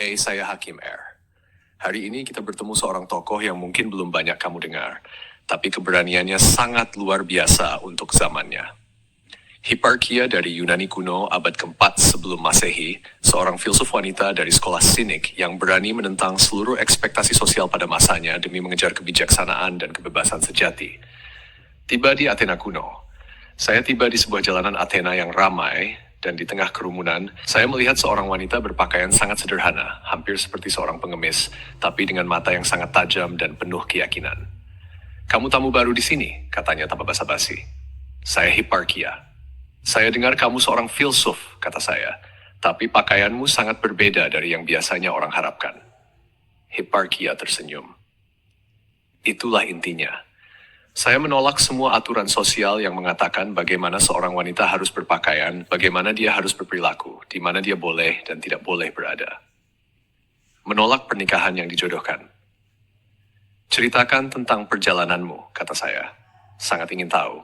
Hey, saya Hakim Air. Hari ini kita bertemu seorang tokoh yang mungkin belum banyak kamu dengar, tapi keberaniannya sangat luar biasa untuk zamannya. Hipparchia dari Yunani kuno abad keempat sebelum Masehi, seorang filsuf wanita dari sekolah sinik yang berani menentang seluruh ekspektasi sosial pada masanya demi mengejar kebijaksanaan dan kebebasan sejati. Tiba di Athena kuno. Saya tiba di sebuah jalanan Athena yang ramai, dan di tengah kerumunan, saya melihat seorang wanita berpakaian sangat sederhana, hampir seperti seorang pengemis, tapi dengan mata yang sangat tajam dan penuh keyakinan. "Kamu tamu baru di sini," katanya tanpa basa-basi. "Saya Hipparchia." "Saya dengar kamu seorang filsuf," kata saya, "tapi pakaianmu sangat berbeda dari yang biasanya orang harapkan." Hipparchia tersenyum. "Itulah intinya. Saya menolak semua aturan sosial yang mengatakan bagaimana seorang wanita harus berpakaian, bagaimana dia harus berperilaku, di mana dia boleh dan tidak boleh berada. Menolak pernikahan yang dijodohkan." "Ceritakan tentang perjalananmu," kata saya. "Sangat ingin tahu."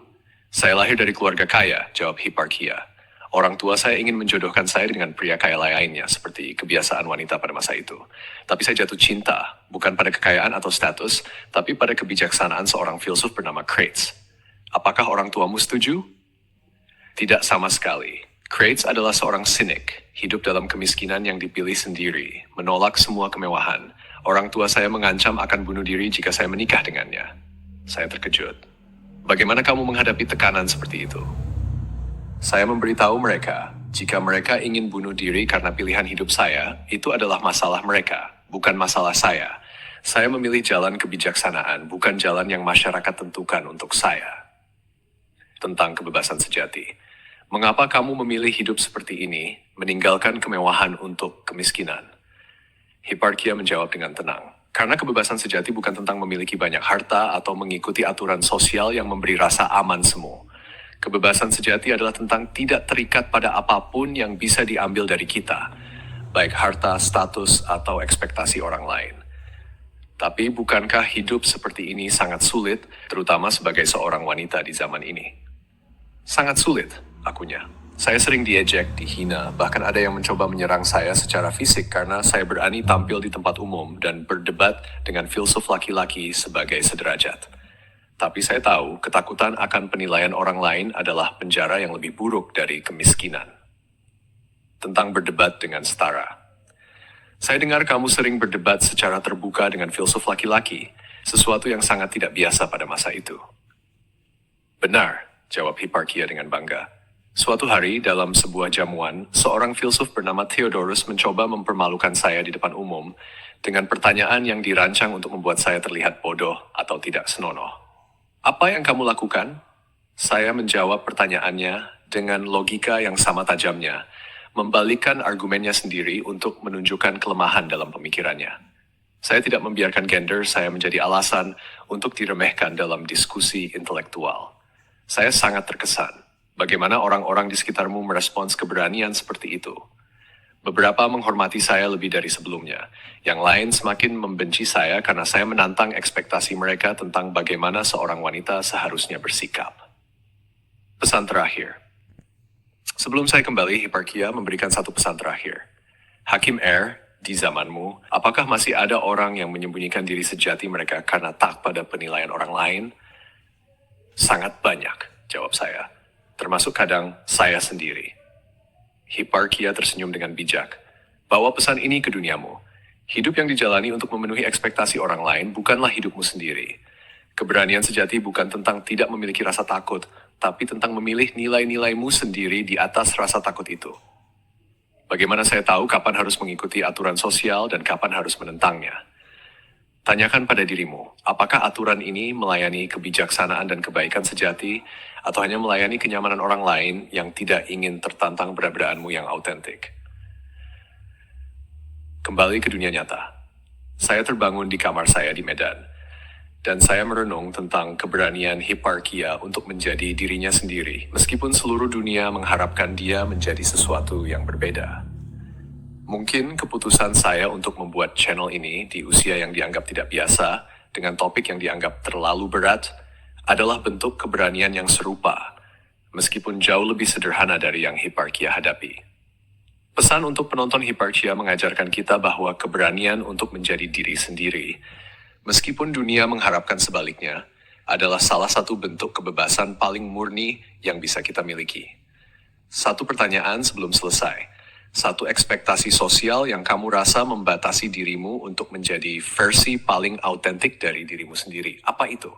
"Saya lahir dari keluarga kaya," jawab Hipparchia. "Orang tua saya ingin menjodohkan saya dengan pria kaya lainnya, seperti kebiasaan wanita pada masa itu. Tapi saya jatuh cinta, bukan pada kekayaan atau status, tapi pada kebijaksanaan seorang filsuf bernama Crates. Apakah orang tuamu setuju?" "Tidak sama sekali. Crates adalah seorang sinik, hidup dalam kemiskinan yang dipilih sendiri, menolak semua kemewahan. Orang tua saya mengancam akan bunuh diri jika saya menikah dengannya." Saya terkejut. "Bagaimana kamu menghadapi tekanan seperti itu?" Saya memberitahu mereka, jika mereka ingin bunuh diri karena pilihan hidup saya, itu adalah masalah mereka, bukan masalah saya. Saya memilih jalan kebijaksanaan, bukan jalan yang masyarakat tentukan untuk saya. Tentang kebebasan sejati. "Mengapa kamu memilih hidup seperti ini, meninggalkan kemewahan untuk kemiskinan?" Hipparchia menjawab dengan tenang. "Karena kebebasan sejati bukan tentang memiliki banyak harta atau mengikuti aturan sosial yang memberi rasa aman semu. Kebebasan sejati adalah tentang tidak terikat pada apapun yang bisa diambil dari kita, baik harta, status, atau ekspektasi orang lain." Tapi bukankah hidup seperti ini sangat sulit, terutama sebagai seorang wanita di zaman ini? "Sangat sulit," akunya. "Saya sering diejek, dihina, bahkan ada yang mencoba menyerang saya secara fisik karena saya berani tampil di tempat umum dan berdebat dengan filsuf laki-laki sebagai sederajat. Tapi saya tahu ketakutan akan penilaian orang lain adalah penjara yang lebih buruk dari kemiskinan." Tentang berdebat dengan setara. "Saya dengar kamu sering berdebat secara terbuka dengan filsuf laki-laki, sesuatu yang sangat tidak biasa pada masa itu." "Benar," jawab Hipparchia dengan bangga. "Suatu hari dalam sebuah jamuan, seorang filsuf bernama Theodorus mencoba mempermalukan saya di depan umum dengan pertanyaan yang dirancang untuk membuat saya terlihat bodoh atau tidak senonoh. 'Apa yang kamu lakukan?' Saya menjawab pertanyaannya dengan logika yang sama tajamnya, membalikkan argumennya sendiri untuk menunjukkan kelemahan dalam pemikirannya. Saya tidak membiarkan gender saya menjadi alasan untuk diremehkan dalam diskusi intelektual. Saya sangat terkesan bagaimana orang-orang di sekitarmu merespons keberanian seperti itu. Beberapa menghormati saya lebih dari sebelumnya. Yang lain semakin membenci saya karena saya menantang ekspektasi mereka tentang bagaimana seorang wanita seharusnya bersikap." Pesan terakhir. Sebelum saya kembali, Hipparchia memberikan satu pesan terakhir. "Hakim Air, di zamanmu, apakah masih ada orang yang menyembunyikan diri sejati mereka karena tak pada penilaian orang lain?" "Sangat banyak," jawab saya. "Termasuk kadang saya sendiri." Hipparchia tersenyum dengan bijak. "Bawa pesan ini ke duniamu. Hidup yang dijalani untuk memenuhi ekspektasi orang lain bukanlah hidupmu sendiri. Keberanian sejati bukan tentang tidak memiliki rasa takut, tapi tentang memilih nilai-nilaimu sendiri di atas rasa takut itu. Bagaimana saya tahu kapan harus mengikuti aturan sosial dan kapan harus menentangnya? Tanyakan pada dirimu, apakah aturan ini melayani kebijaksanaan dan kebaikan sejati, atau hanya melayani kenyamanan orang lain yang tidak ingin tertantang keberadaanmu yang autentik?" Kembali ke dunia nyata. Saya terbangun di kamar saya di Medan, dan saya merenung tentang keberanian Hipparchia untuk menjadi dirinya sendiri, meskipun seluruh dunia mengharapkan dia menjadi sesuatu yang berbeda. Mungkin keputusan saya untuk membuat channel ini di usia yang dianggap tidak biasa, dengan topik yang dianggap terlalu berat, adalah bentuk keberanian yang serupa, meskipun jauh lebih sederhana dari yang Hipparchia hadapi. Pesan untuk penonton Hiparchia mengajarkan kita bahwa keberanian untuk menjadi diri sendiri, meskipun dunia mengharapkan sebaliknya, adalah salah satu bentuk kebebasan paling murni yang bisa kita miliki. Satu pertanyaan sebelum selesai. Satu ekspektasi sosial yang kamu rasa membatasi dirimu untuk menjadi versi paling autentik dari dirimu sendiri. Apa itu?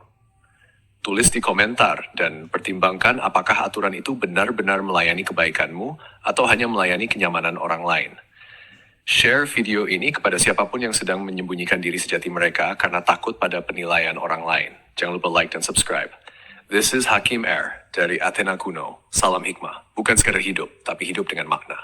Tulis di komentar dan pertimbangkan apakah aturan itu benar-benar melayani kebaikanmu atau hanya melayani kenyamanan orang lain. Share video ini kepada siapapun yang sedang menyembunyikan diri sejati mereka karena takut pada penilaian orang lain. Jangan lupa like dan subscribe. This is Hakim Air dari Athena Kuno. Salam hikmah. Bukan sekedar hidup, tapi hidup dengan makna.